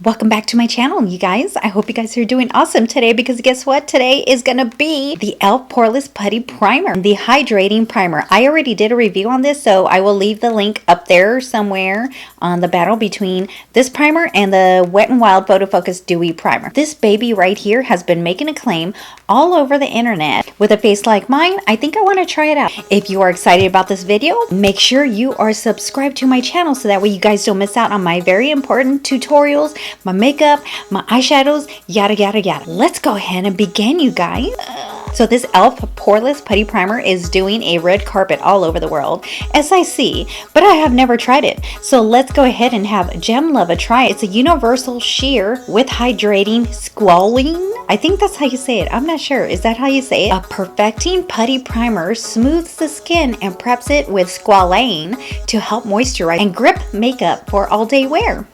Welcome back to my channel, you guys. I hope you guys are doing awesome today because guess what? Today is gonna be the E.L.F Poreless Putty Primer, the hydrating primer. I already did a review on this, so I will leave the link up there somewhere on the battle between this primer and the Wet n Wild Photo Focus Dewy Primer. This baby right here has been making a claim all over the internet. With a face like mine, I think I want to try it out. If you are excited about this video, make sure you are subscribed to my channel so that way you guys don't miss out on my very important tutorials, my makeup, my eyeshadows, yada yada yada. Let's go ahead and begin, you guys. So this E.L.F Poreless Putty Primer is doing a red carpet all over the world, as I see, but I have never tried it. So let's go ahead and have Gemluva try it. It's a universal sheer with hydrating squalene. I think that's how you say it. I'm not sure. Is that how you say it? A perfecting putty primer smooths the skin and preps it with squalane to help moisturize and grip makeup for all day wear.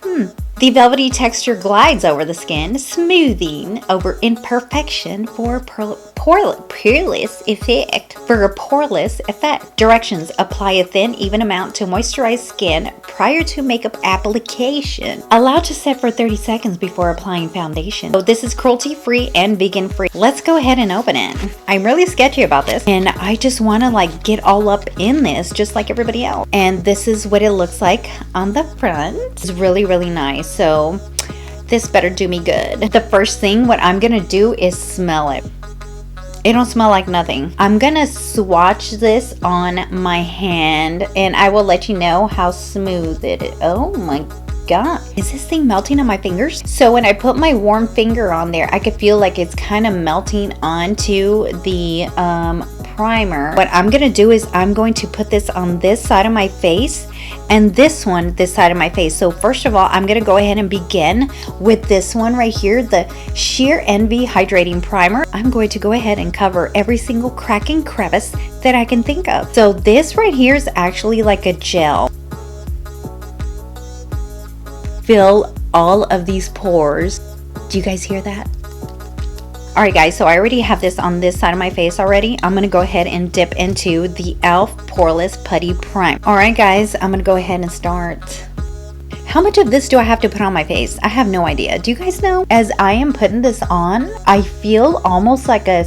The velvety texture glides over the skin, smoothing over imperfection for poreless effect. For a poreless effect. Directions: apply a thin, even amount to moisturize skin prior to makeup application. Allow to set for 30 seconds before applying foundation. So this is cruelty-free and vegan-free. Let's go ahead and open it. I'm really sketchy about this, and I just want to like get all up in this, just like everybody else. And this is what it looks like on the front. It's really, really nice. So this better do me good. The first thing what I'm gonna do is smell it. It don't smell like nothing. I'm gonna swatch this on my hand and I will let you know how smooth it is. Oh my god, is this thing melting on my fingers? So when I put my warm finger on there, I could feel like it's kind of melting onto the primer. What I'm gonna do is I'm going to put this on this side of my face and this one this side of my face. So first of all, I'm gonna go ahead and begin with this one right here, the Sheer Envy Hydrating Primer. I'm going to go ahead and cover every single crack and crevice that I can think of. So this right here is actually like a gel. Fill all of these pores. Do you guys hear that? Alright guys, so I already have this on this side of my face already. I'm going to go ahead and dip into the E.L.F Poreless Putty Primer. Alright guys, I'm going to go ahead and start. How much of this do I have to put on my face? I have no idea. Do you guys know? As I am putting this on, I feel almost like a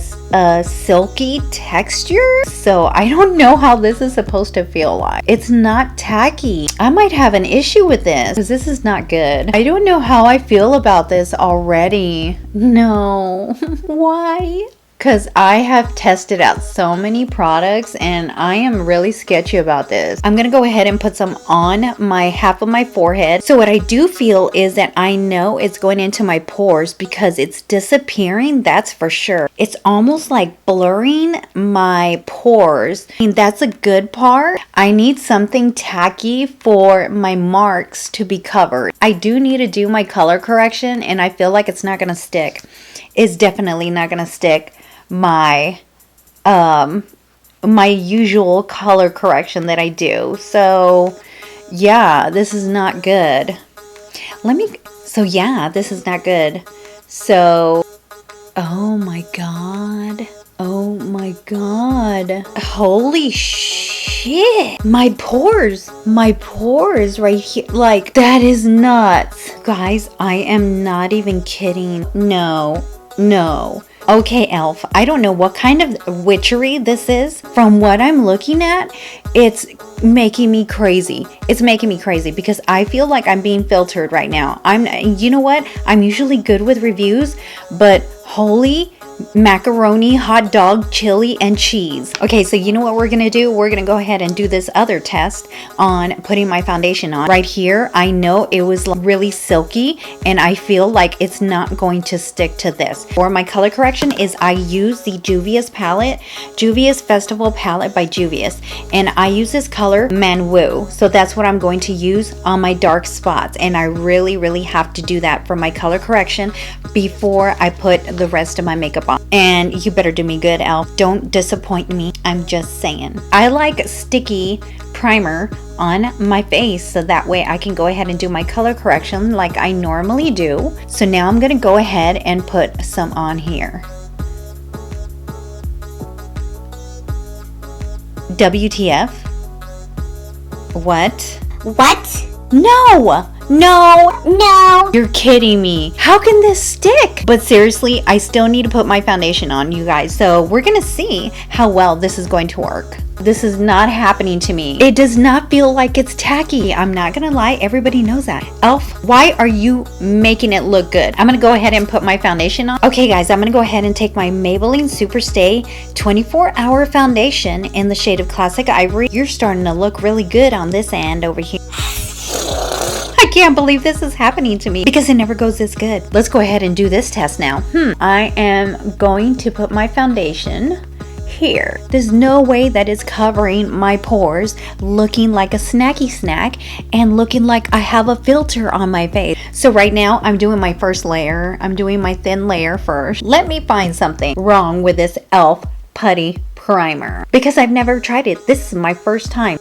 silky texture. So I don't know how this is supposed to feel like. It's not tacky. I might have an issue with this because this is not good. I don't know how I feel about this already. No. Why? Because I have tested out so many products and I am really sketchy about this. I'm going to go ahead and put some on my half of my forehead. So what I do feel is that I know it's going into my pores because it's disappearing, that's for sure. It's almost like blurring my pores. I mean, that's a good part. I need something tacky for my marks to be covered. I do need to do my color correction and I feel like it's not going to stick. It's definitely not going to stick my my usual color correction that I do. So yeah, this is not good. Yeah, this is not good. So oh my god, holy shit, my pores right here, like that is nuts. Guys, I am not even kidding. No. Okay, E.L.F, I don't know what kind of witchery this is. From what I'm looking at, it's making me crazy. It's making me crazy because I feel like I'm being filtered right now. You know what? I'm usually good with reviews, but holy macaroni, hot dog, chili, and cheese. Okay, so you know what we're gonna do? We're gonna go ahead and do this other test on putting my foundation on. Right here, I know it was really silky and I feel like it's not going to stick to this. For my color correction is I use the Juvia's palette, Juvia's Festival palette by Juvia's, and I use this color Manwoo. So that's what I'm going to use on my dark spots, and I really have to do that for my color correction before I put the rest of my makeup on. And you better do me good, E.L.F. Don't disappoint me. I'm just saying. I like sticky primer on my face so that way I can go ahead and do my color correction like I normally do. So now I'm going to go ahead and put some on here. WTF? What? What? No! No, you're kidding me. How can this stick? But seriously, I still need to put my foundation on, you guys. So we're gonna see how well this is going to work. This is not happening to me. It does not feel like it's tacky. I'm not gonna lie, everybody knows that. E.L.F, why are you making it look good? I'm gonna go ahead and put my foundation on. Okay guys, I'm gonna go ahead and take my Maybelline Superstay 24-hour foundation in the shade of Classic Ivory. You're starting to look really good on this end over here. I can't believe this is happening to me because it never goes this good. Let's go ahead and do this test now. I am going to put my foundation here. There's no way that it's covering my pores, looking like a snacky snack and looking like I have a filter on my face. So right now I'm doing my first layer. I'm doing my thin layer first. Let me find something wrong with this E.L.F Putty Primer because I've never tried it. This is my first time.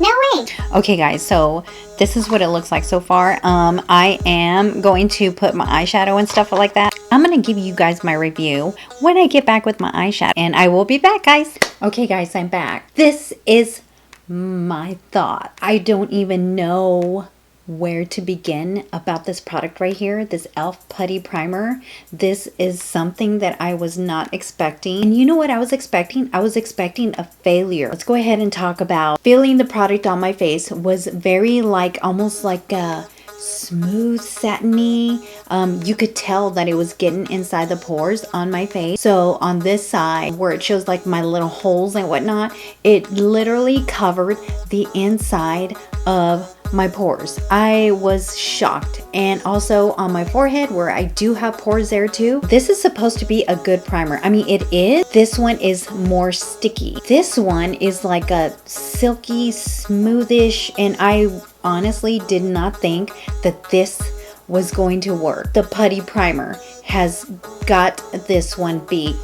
No way. Okay guys, so this is what it looks like so far. I am going to put my eyeshadow and stuff like that. I'm going to give you guys my review when I get back with my eyeshadow. And I will be back, guys. Okay guys, I'm back. This is my thought. I don't even know where to begin about this product right here, this E.L.F Putty Primer. This is something that I was not expecting. And you know what I was expecting? I was expecting a failure. Let's go ahead and talk about feeling the product on my face was very almost like a smooth, satiny. You could tell that it was getting inside the pores on my face. So on this side where it shows like my little holes and whatnot, it literally covered the inside of my pores. I was shocked. And also on my forehead where I do have pores there too. This is supposed to be a good primer. I mean, it is. This one is more sticky. This one is like a silky, smoothish, and I honestly did not think that this was going to work. The Putty Primer has got this one beat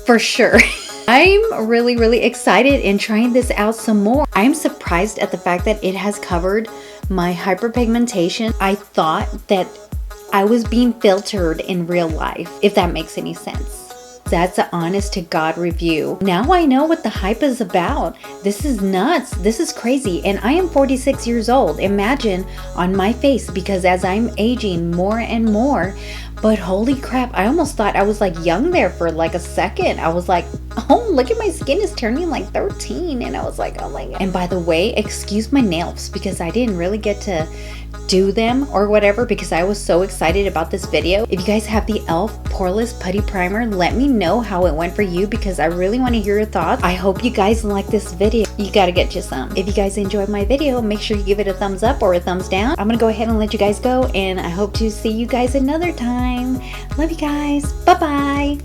for sure. I'm really excited in trying this out some more. I'm surprised at the fact that it has covered my hyperpigmentation. I thought that I was being filtered in real life, if that makes any sense. That's an honest to God review. Now I know what the hype is about. This is nuts. This is crazy. And I am 46 years old. Imagine on my face, because as I'm aging more and more, but holy crap, I almost thought I was like young there for like a second. I was like, oh, look at my skin is turning like 13. And I was like, oh my God. And by the way, excuse my nails because I didn't really get to do them or whatever because I was so excited about this video. If you guys have the E.L.F Poreless Putty Primer, let me know how it went for you because I really want to hear your thoughts. I hope you guys like this video. You gotta get you some. If you guys enjoyed my video, make sure you give it a thumbs up or a thumbs down. I'm gonna go ahead and let you guys go and I hope to see you guys another time. Love you guys. Bye-bye.